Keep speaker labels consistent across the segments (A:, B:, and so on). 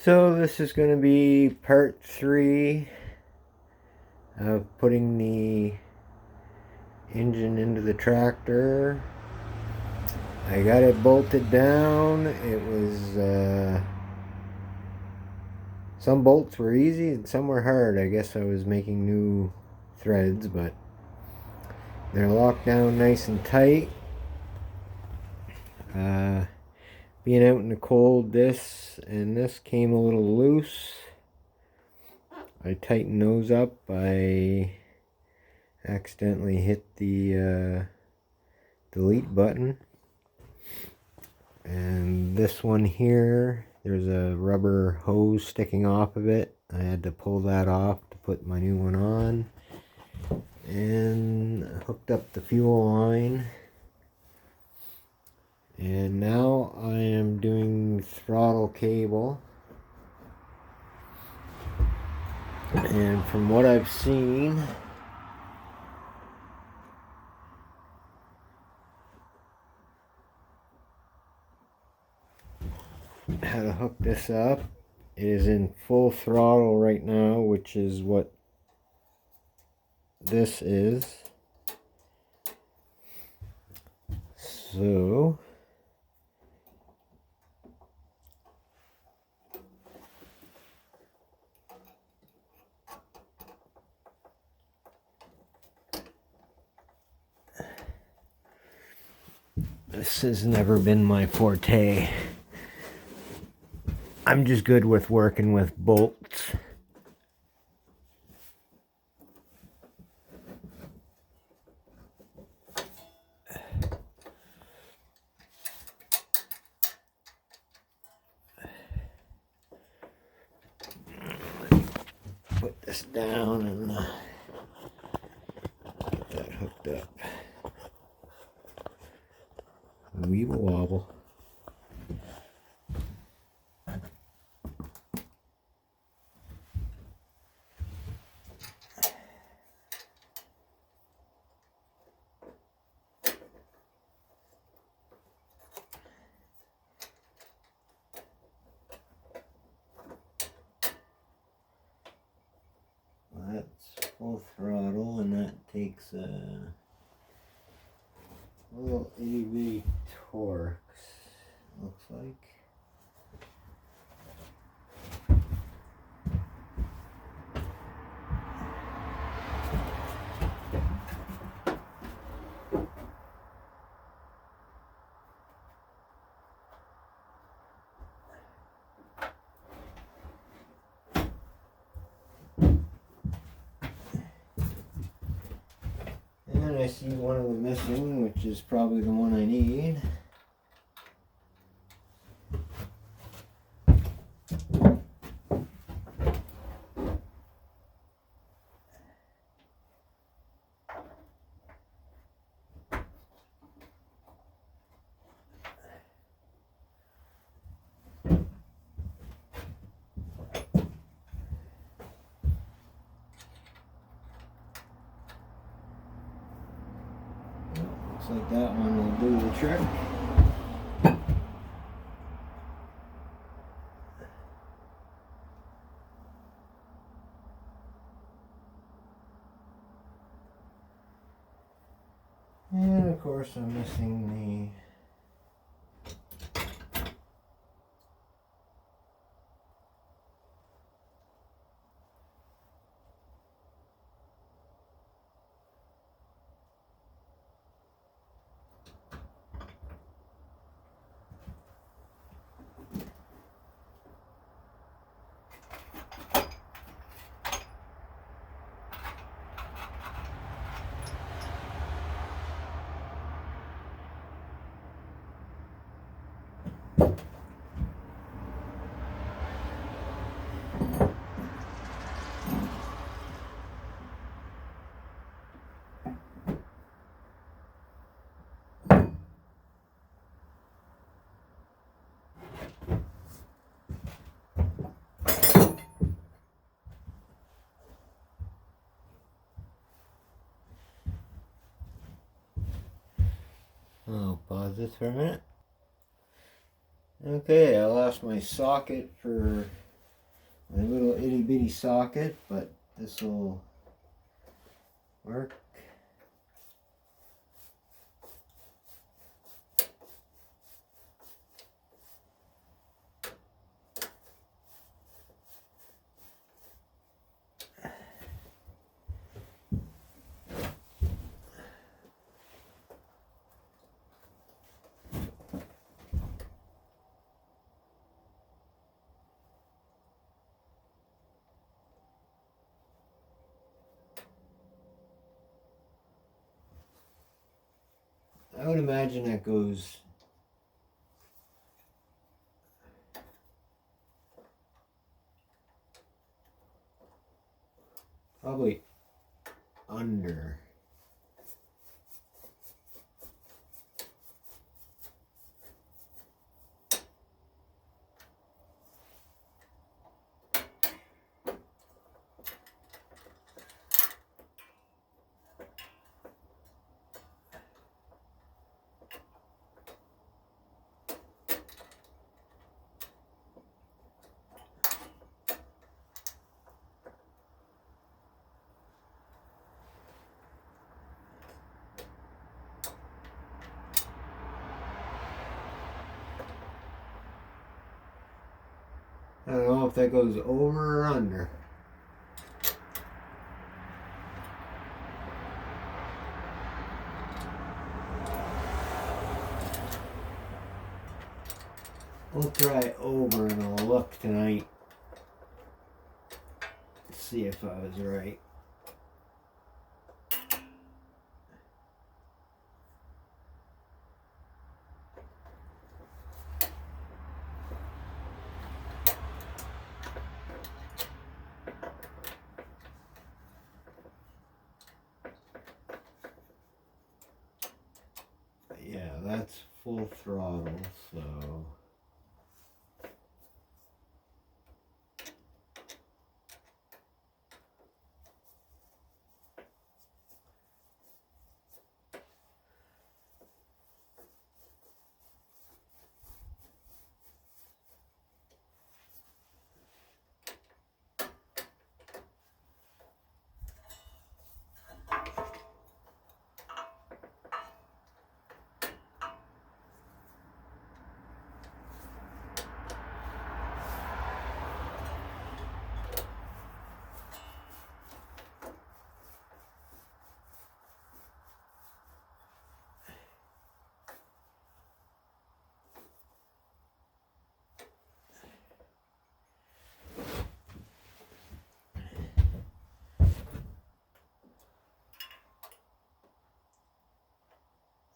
A: So this is going to be part 3 of putting the engine into the tractor. I got it bolted down. It was some bolts were easy and some were hard. I guess I was making new threads, but they're locked down nice and tight. Being out in the cold, this and this came a little loose. I tightened those up. I accidentally hit the delete button. And this one here, there's a rubber hose sticking off of it. I had to pull that off to put my new one on. And hooked up the fuel line. And now I am doing throttle cable. And from what I've seen, how to hook this up, it is in full throttle right now, which is what this is. So this has never been my forte. I'm just good with working with bolts. Put this down and get that hooked up. Weeble wobble. That's full throttle, and that takes a little itty-bitty torque, looks like. And I see one of them missing, which is probably the one I need. Looks like that one will do the trick. And of course I'm missing I'll pause this for a minute. Okay, I lost my socket for a little itty bitty socket, but this will work. I would imagine that goes probably under. I don't know if that goes over or under. We'll try over and I'll look tonight. See if I was right. Yeah, that's full throttle, so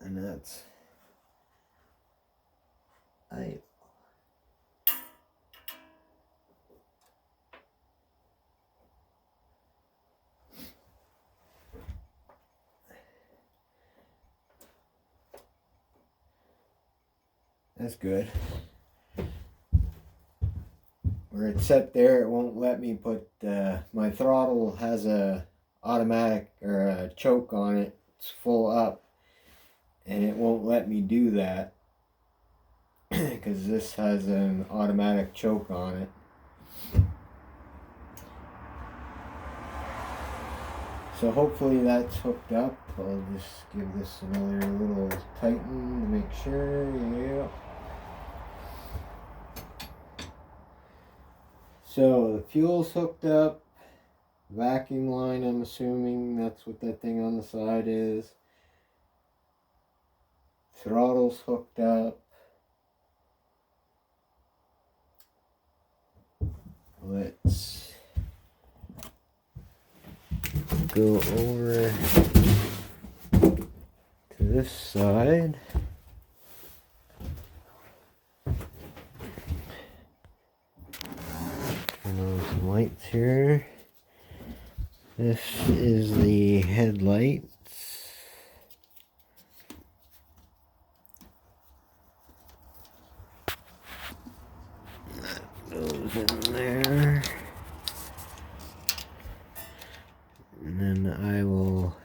A: and that's that's good. Where it's set there, it won't let me put my throttle has a automatic or a choke on it. It's full up, and it won't let me do that because this has an automatic choke on it. So hopefully that's hooked up. I'll just give this another little tighten to make sure. Yeah. So the fuel's hooked up. Vacuum line, I'm assuming that's what that thing on the side is. Throttle's hooked up. Let's go over to this side. Turn on some lights here. This is the headlights. That goes in there. And then I will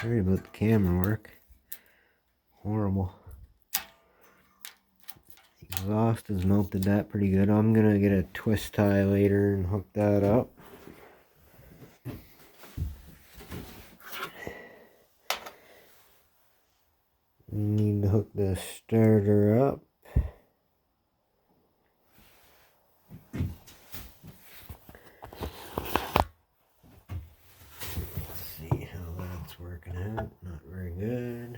A: Sorry about the camera work. Horrible. Exhaust has melted that pretty good. I'm gonna get a twist tie later and hook that up. We need to hook the starter up. Let's see how that's working out. Not very good.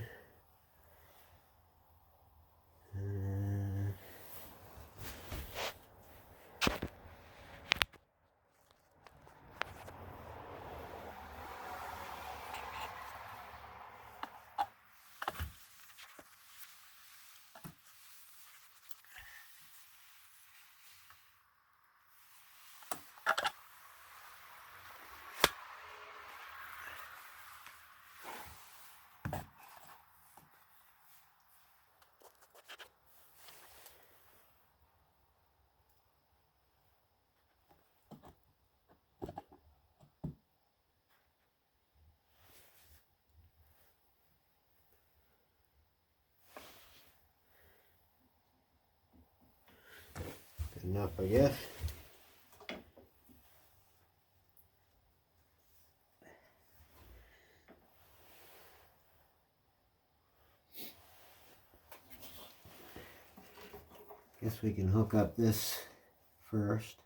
A: Good enough, I guess. Guess we can hook up this first.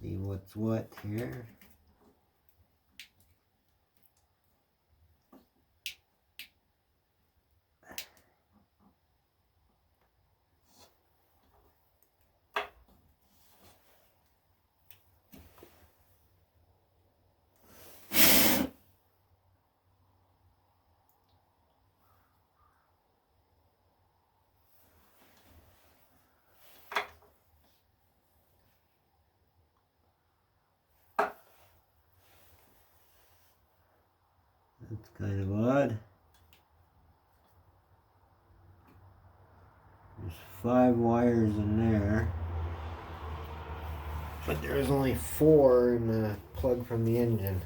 A: See what's what here. That's kind of odd. There's 5 wires in there, but there's only 4 in the plug from the engine.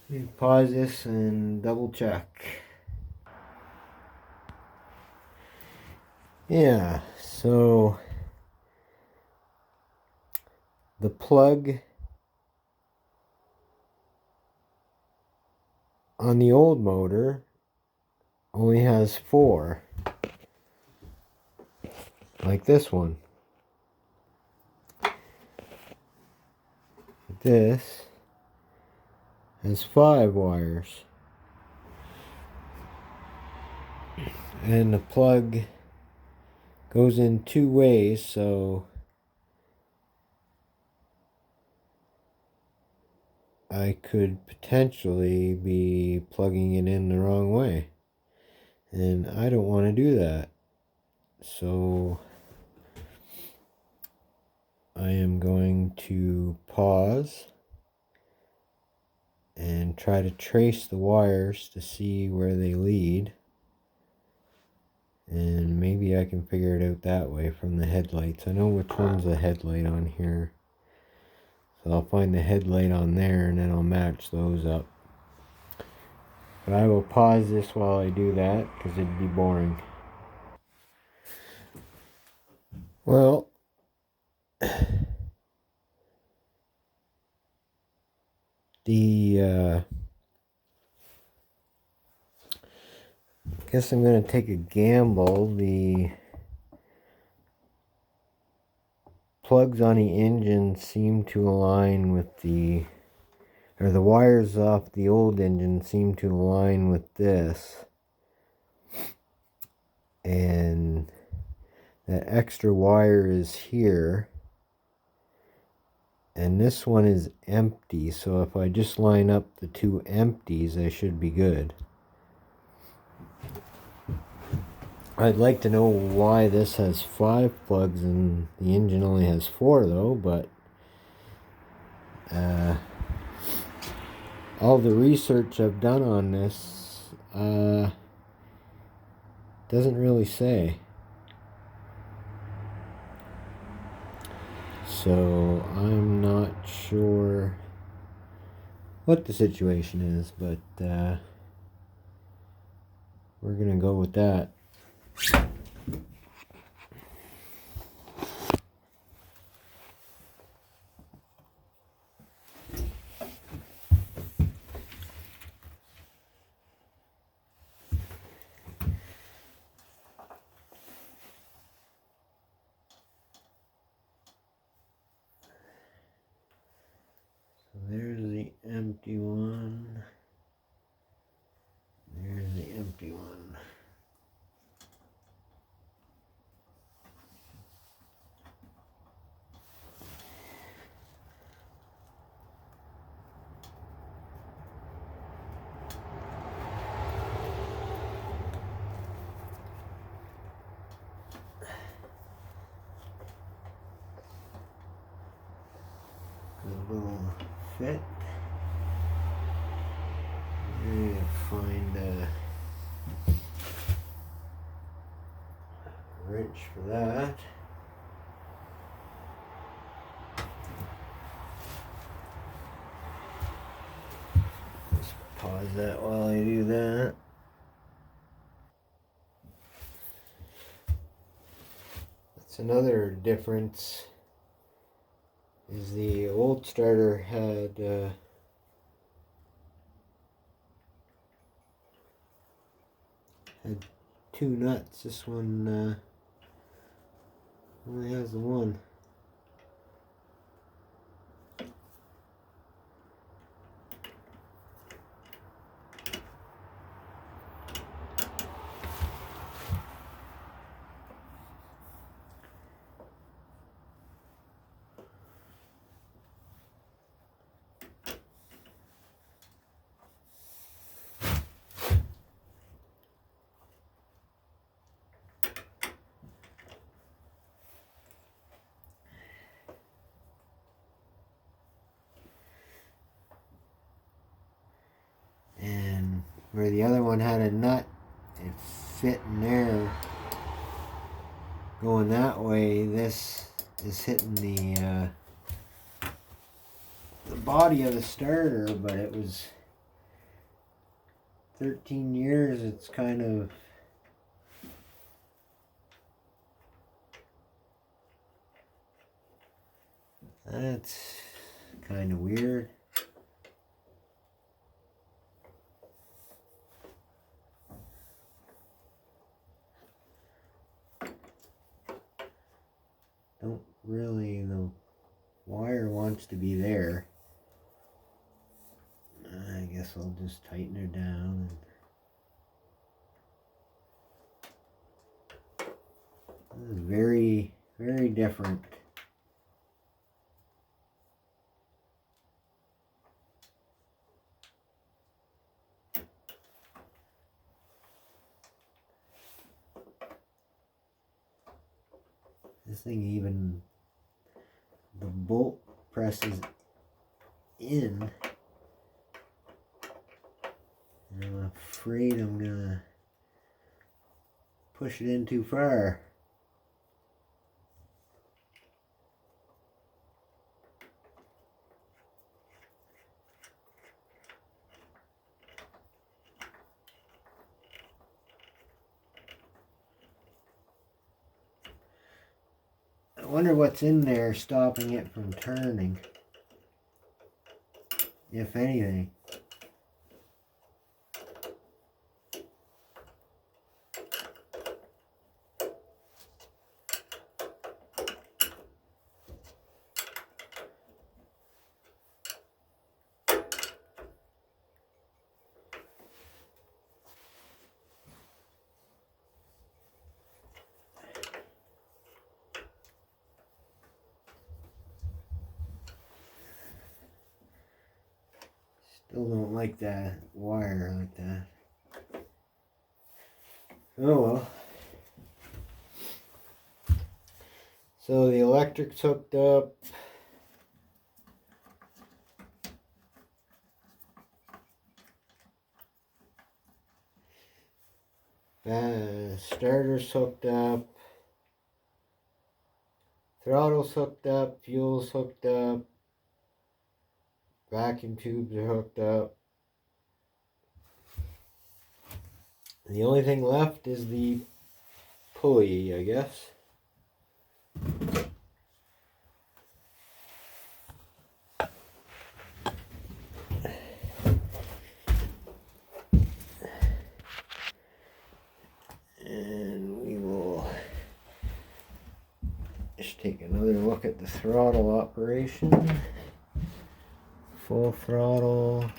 A: Let me pause this and double check. Yeah, so the plug on the old motor only has 4, like this one. This has 5 wires, and the plug goes in 2 ways, so I could potentially be plugging it in the wrong way, and I don't want to do that. So I am going to pause and try to trace the wires to see where they lead, and maybe I can figure it out that way from the headlights. I know which one's the headlight on here, so I'll find the headlight on there and then I'll match those up. But I will pause this while I do that because it'd be boring. Well, I guess I'm going to take a gamble. The plugs on the engine seem to align with the wires off the old engine seem to align with this. And that extra wire is here. And this one is empty, so if I just line up the 2 empties, I should be good. I'd like to know why this has 5 plugs and the engine only has 4 though, but all the research I've done on this doesn't really say. so I'm not sure what the situation is, but we're gonna go with that. So there's the empty one. There's the empty one. Good little fit. I need to find a wrench for that. Just pause that while I do that. That's another difference. Is the old starter had two nuts. This one only has the one. And where the other one had a nut, it fit in there. Going that way, this is hitting the body of the starter, but it was 13 years. It's kind of that's kind of weird. Don't really, the wire wants to be there. I guess I'll just tighten her down. This is very, very different. This thing even, the bolt presses in. And I'm afraid I'm gonna push it in too far. I wonder what's in there stopping it from turning, if anything. Still don't like that wire like that. Oh well. So the electric's hooked up. Starter's hooked up. Throttle's hooked up, fuel's hooked up, vacuum tubes are hooked up. The only thing left is the pulley, I guess. And we will just take another look at the throttle operation. Full throttle,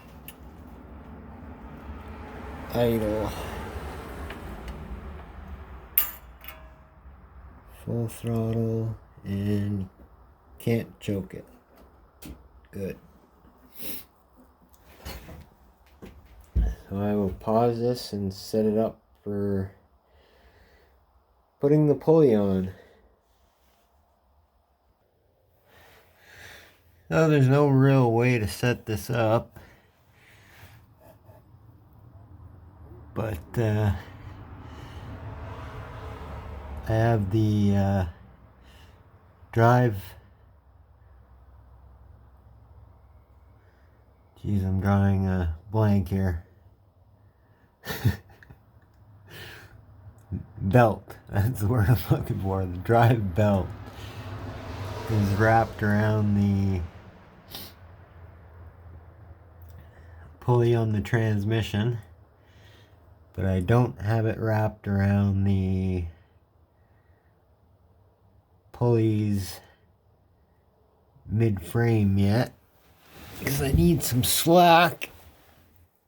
A: idle, full throttle, and can't choke it. Good. So I will pause this and set it up for putting the pulley on. So there's no real way to set this up, but I have the drive. Geez, I'm drawing a blank here. Belt, that's the word I'm looking for. The drive belt is wrapped around the pulley on the transmission, but I don't have it wrapped around the pulley's mid-frame yet, because I need some slack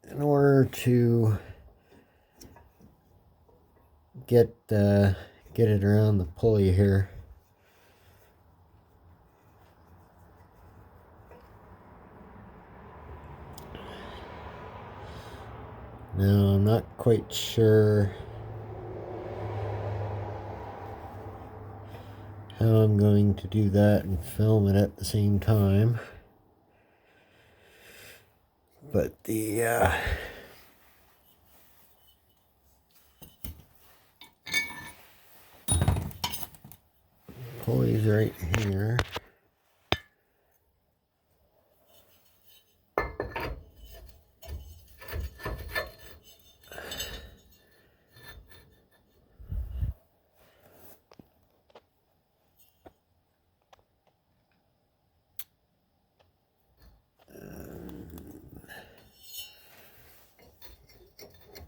A: in order to get it around the pulley here. Now I'm not quite sure how I'm going to do that and film it at the same time, but the pulley's right here.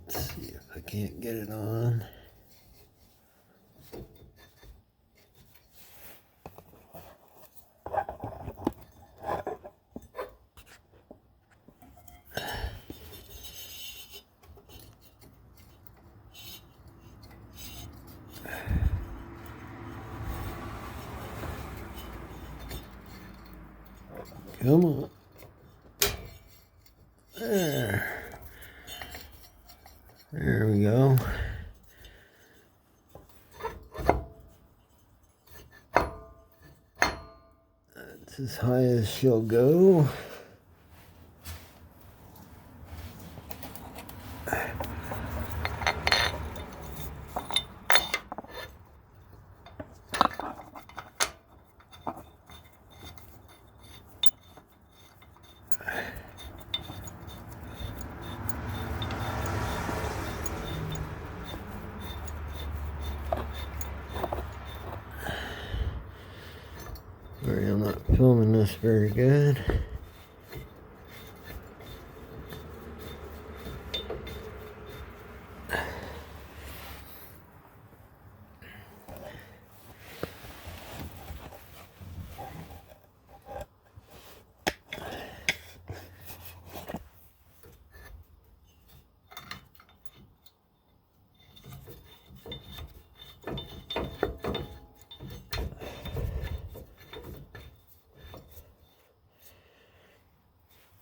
A: Let's see if I can't get it on. Come on. There we go. That's as high as she'll go. Sorry, I'm not filming this very good.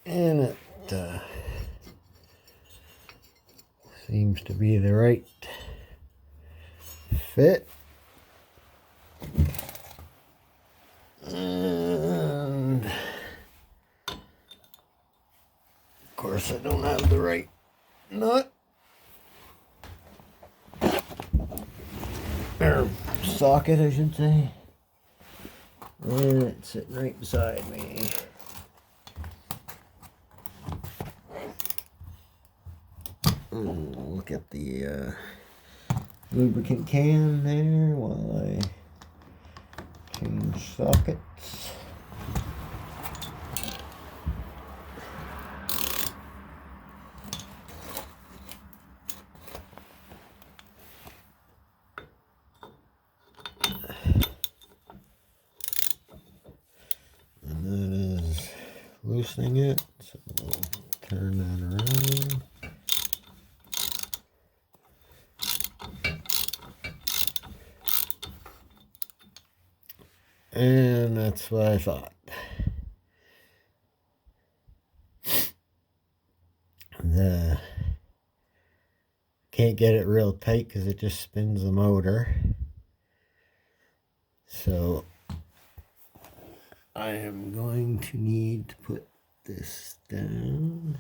A: And it seems to be the right fit. And of course I don't have the right nut. Or socket, I should say. And it's sitting right beside me. Look at the lubricant can there while I change sockets. And that is loosening it, so we'll turn that around. And that's what I thought. Can't get it real tight because it just spins the motor. So I am going to need to put this down.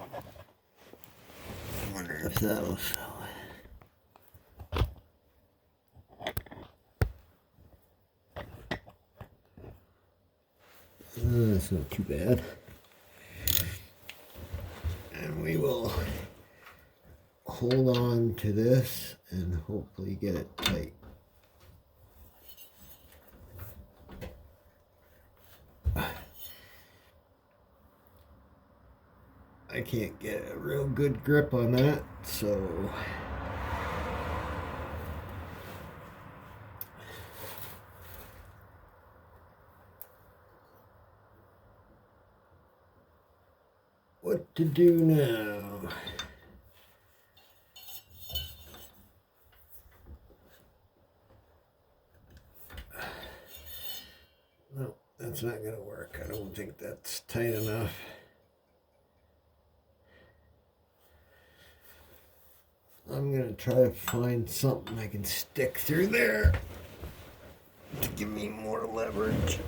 A: I wonder if that'll show it. That's not too bad. And we will hold on to this and hopefully get it tight. I can't get a real good grip on that, so what to do now? No, that's not going to work. I don't think that's tight enough. I'm going to try to find something I can stick through there to give me more leverage.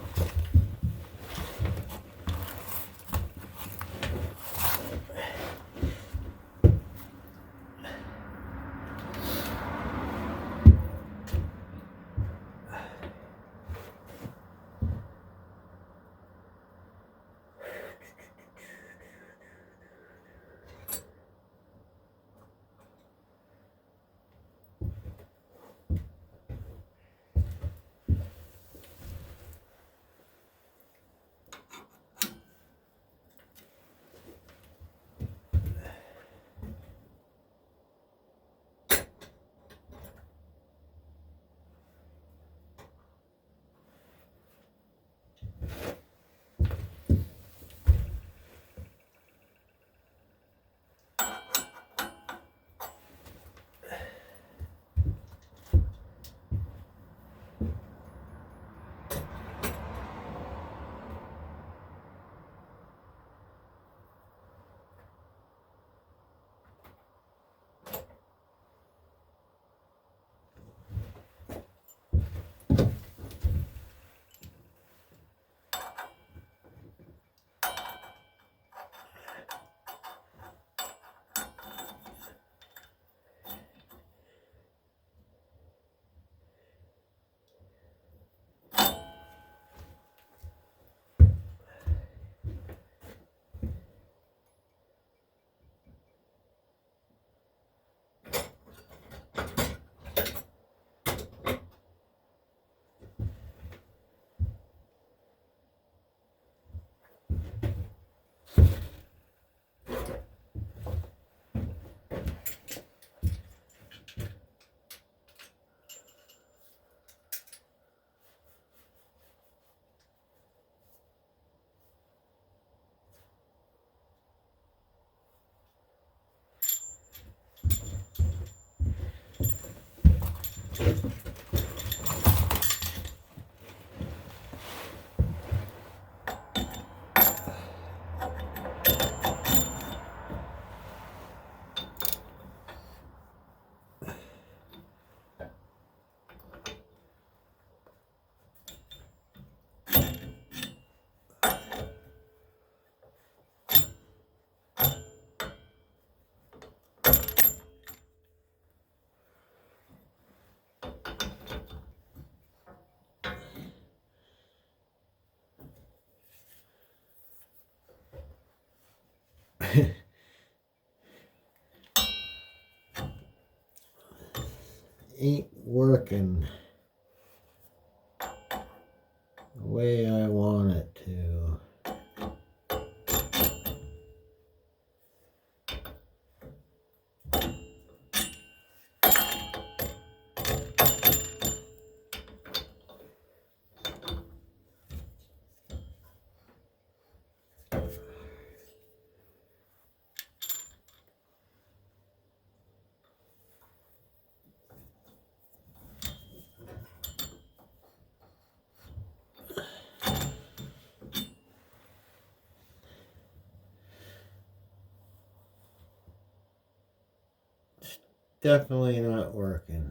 A: ain't working the way I want it to. Definitely not working.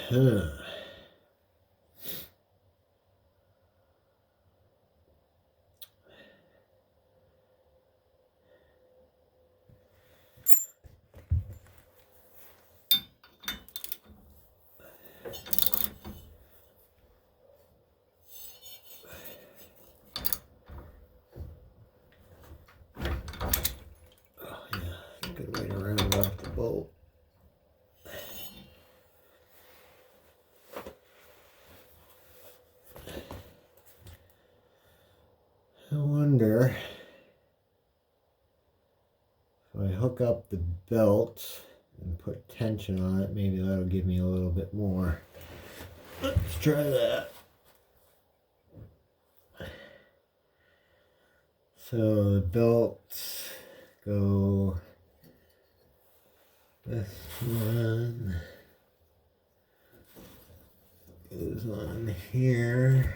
A: Huh. Oh, yeah, good way to round off the bolt. I wonder if I hook up the belt and put tension on it, maybe that'll give me a little bit more. Let's try that. So the belts go this one goes on here.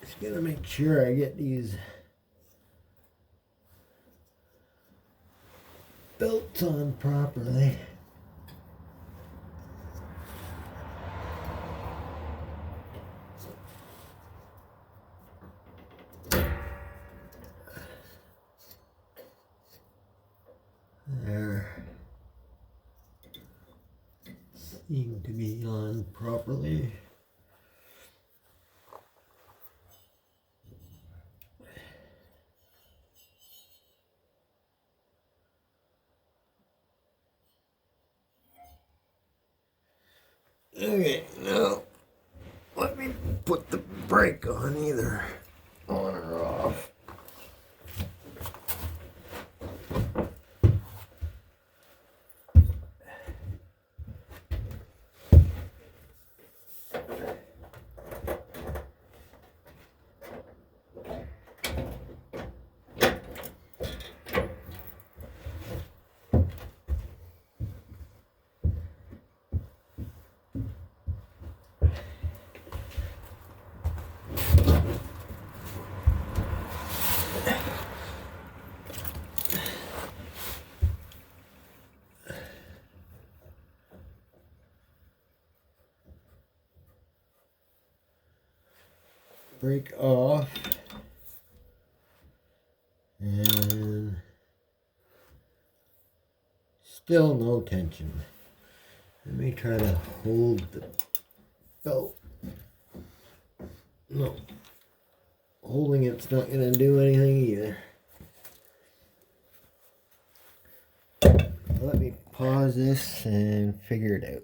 A: Just gotta make sure I get these belts on properly. There. Seem to be on properly. Okay, now let me put the brake on, either on or off. Brake off, and still no tension. Let me try to hold the belt. No, holding it's not going to do anything either. Let me pause this and figure it out.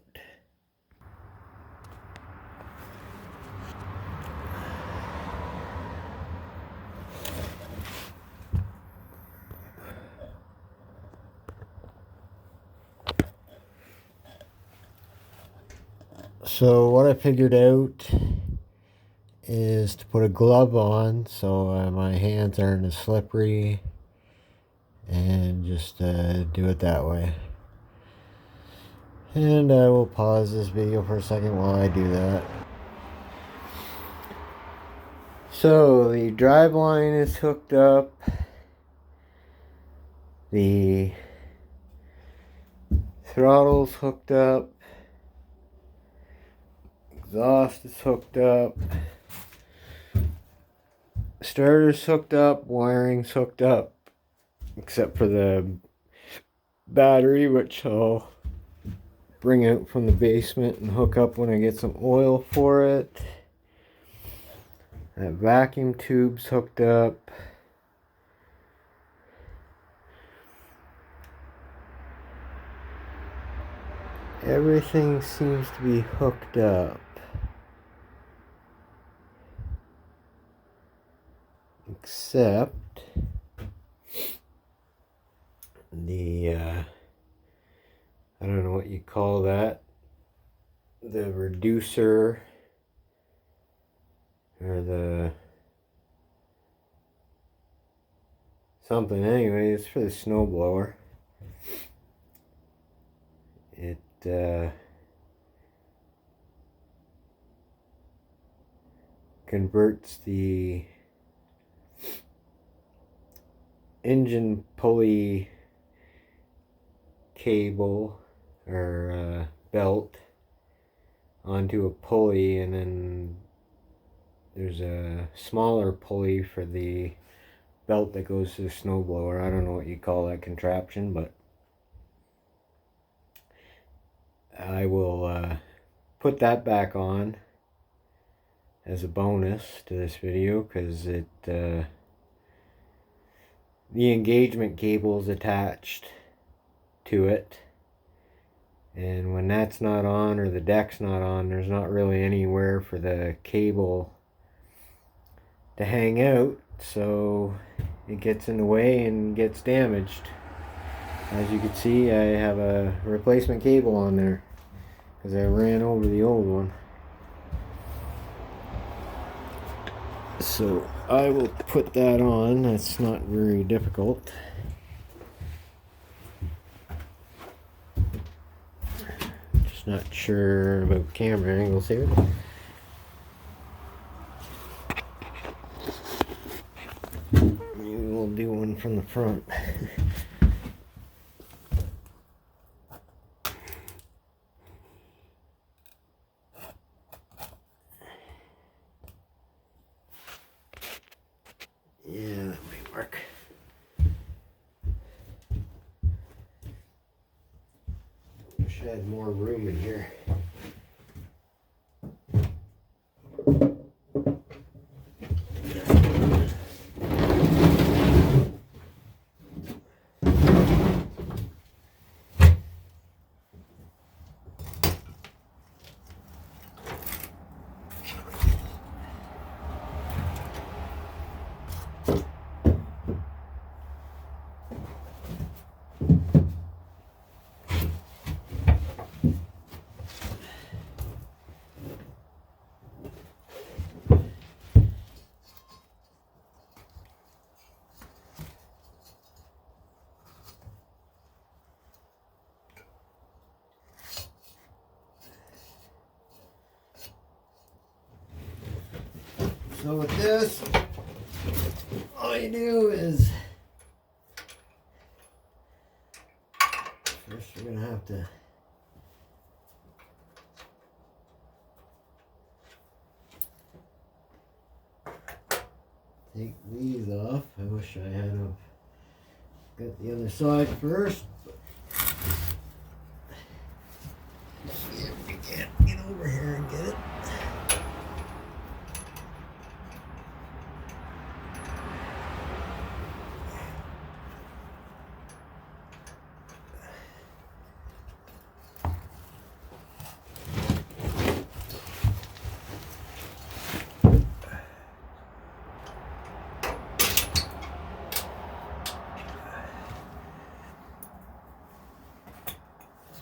A: So what I figured out is to put a glove on so my hands aren't as slippery, and just do it that way. And I will pause this video for a second while I do that. So the drive line is hooked up, the throttle's hooked up, exhaust is hooked up, starter's hooked up, wiring's hooked up, except for the battery, which I'll bring out from the basement and hook up when I get some oil for it. That vacuum tube's hooked up. Everything seems to be hooked up, except the I don't know what you call that, the reducer, or the something. Anyway, it's for the snowblower. It converts the engine pulley cable or belt onto a pulley, and then there's a smaller pulley for the belt that goes to the snowblower. I don't know what you call that contraption, but I will put that back on as a bonus to this video, because it the engagement cable is attached to it, and when that's not on, or the deck's not on, there's not really anywhere for the cable to hang out, so it gets in the way and gets damaged. As you can see, I have a replacement cable on there because I ran over the old one. So I will put that on. That's not very difficult. Just not sure about camera angles here. Maybe we'll do one from the front. Yeah, that might work. Wish I had more room in here. So with this, all you do is, first you're going to have to take these off. I wish I had got the other side first. See if we can't get over here and get it.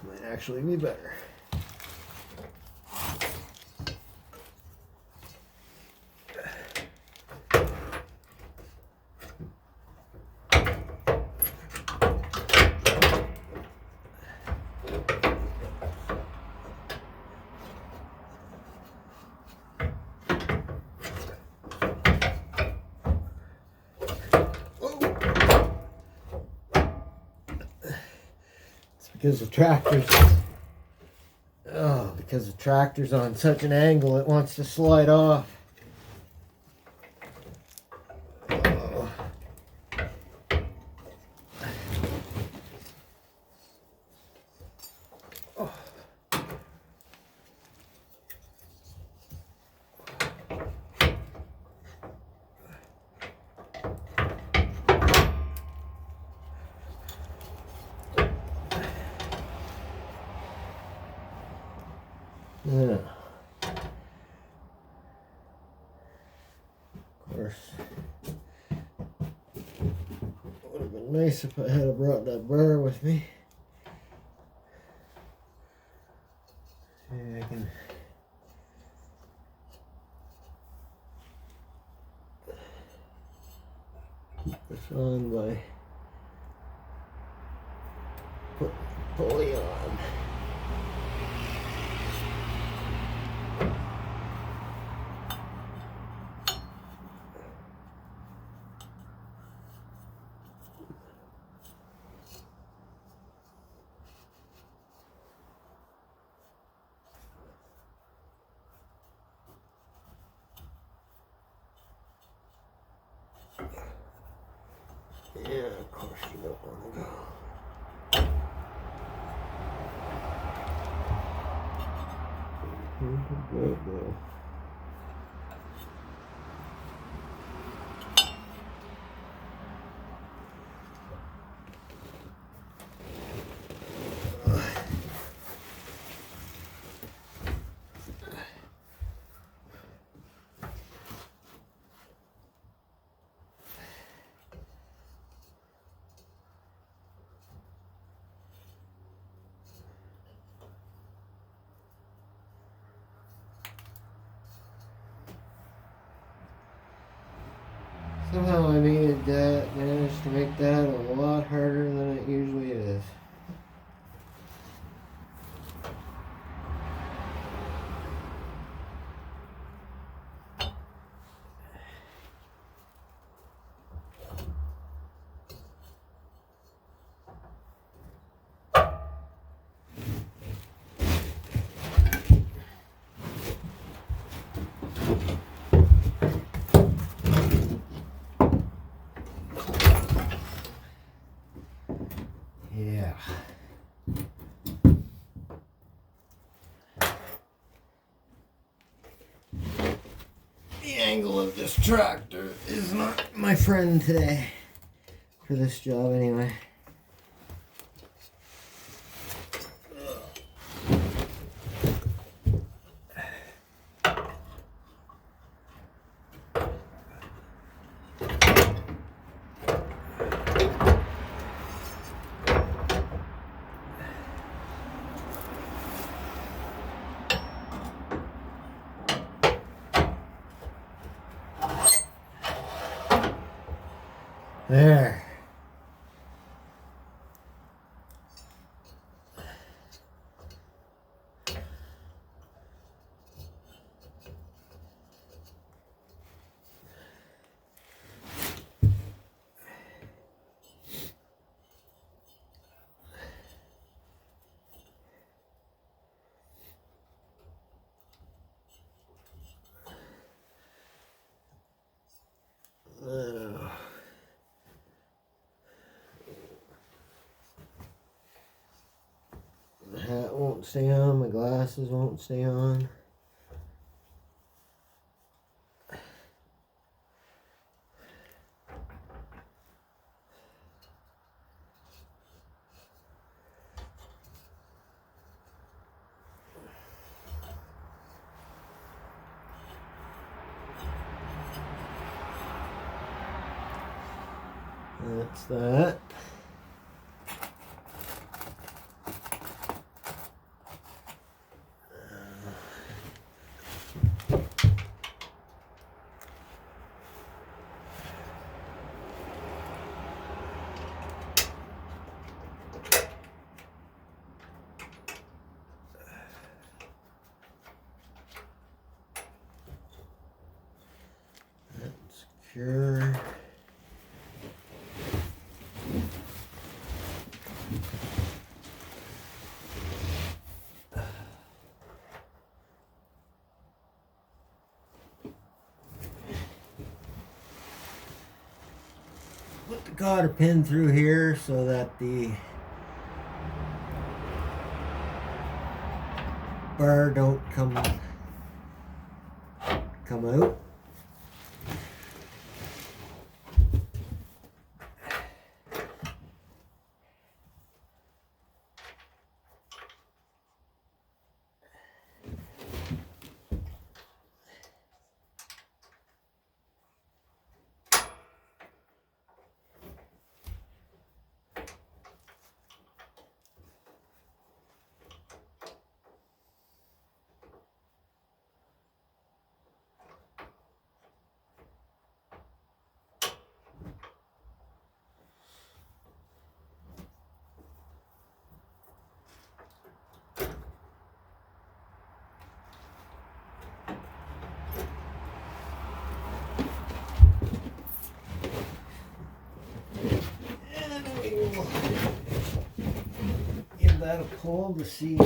A: Might actually be better. because the tractor's on such an angle it wants to slide off. Yeah. Of course, it would have been nice if I had brought that bar with me. Maybe I can keep this on by putting the pulley on. Yeah, of course you don't want to go. Go. Somehow I managed to make that a lot harder than it usually is. Yeah. The angle of this tractor is not my friend today. For this job anyway. There. The hat won't stay on, my glasses won't stay on. That's that. That's secure. put the cotter pin through here so that the bar don't come out. Give that a pull to see.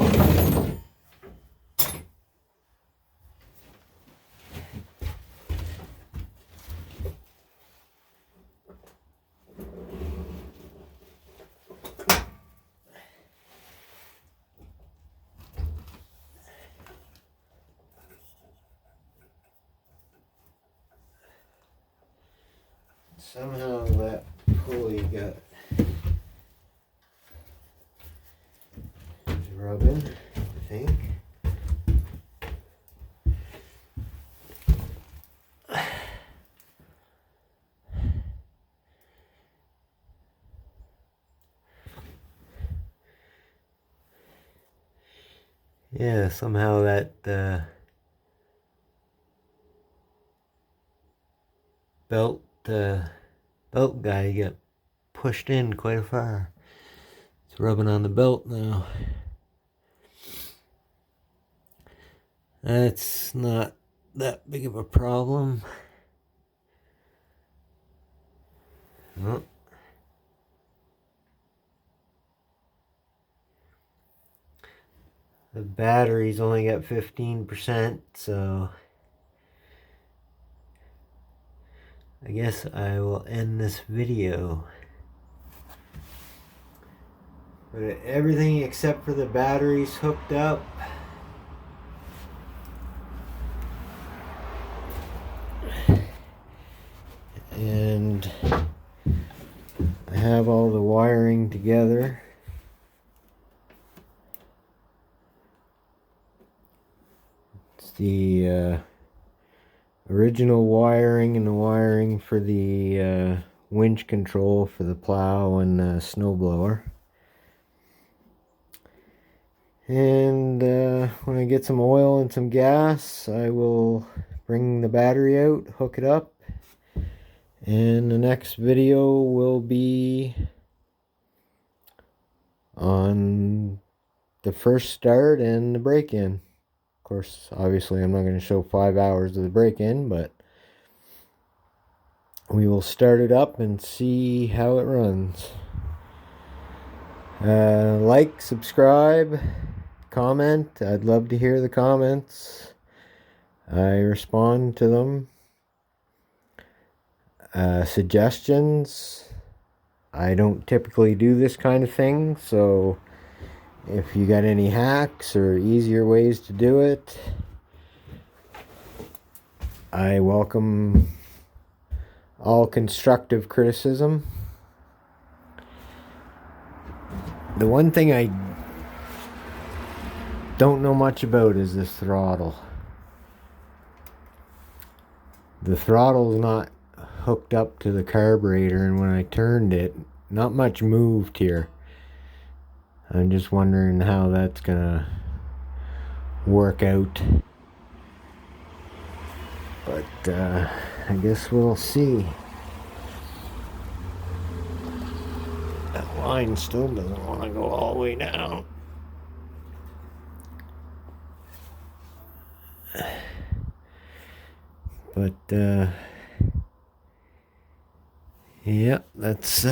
A: Somehow that pulley got rubbing, I think. Yeah, somehow that belt guy got pushed in quite far. It's rubbing on the belt now. That's not that big of a problem. Oh. The battery's only got 15%, so I guess I will end this video. But everything except for the battery's hooked up. And I have all the wiring together. It's the original wiring and the wiring for the winch control for the plow and the snowblower. And when I get some oil and some gas, I will bring the battery out, hook it up, and the next video will be on the first start and the break-in. Of course, obviously I'm not going to show 5 hours of the break-in, but we will start it up and see how it runs. Like, subscribe, comment. I'd love to hear the comments. I respond to them. Suggestions. I don't typically do this kind of thing, so if you got any hacks or easier ways to do it, I welcome all constructive criticism. The one thing I don't know much about is this throttle. The throttle's not hooked up to the carburetor, and when I turned it, not much moved here. I'm just wondering how that's gonna work out. But I guess we'll see. That line still doesn't want to go all the way down. But yeah, that's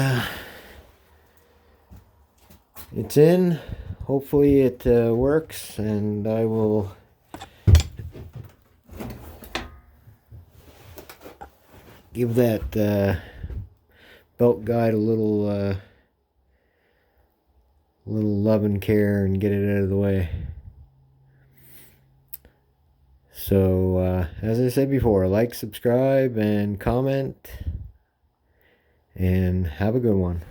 A: it's in. Hopefully it works, and I will give that belt guide a little love and care and get it out of the way. So as I said before, like, subscribe, and comment, and have a good one.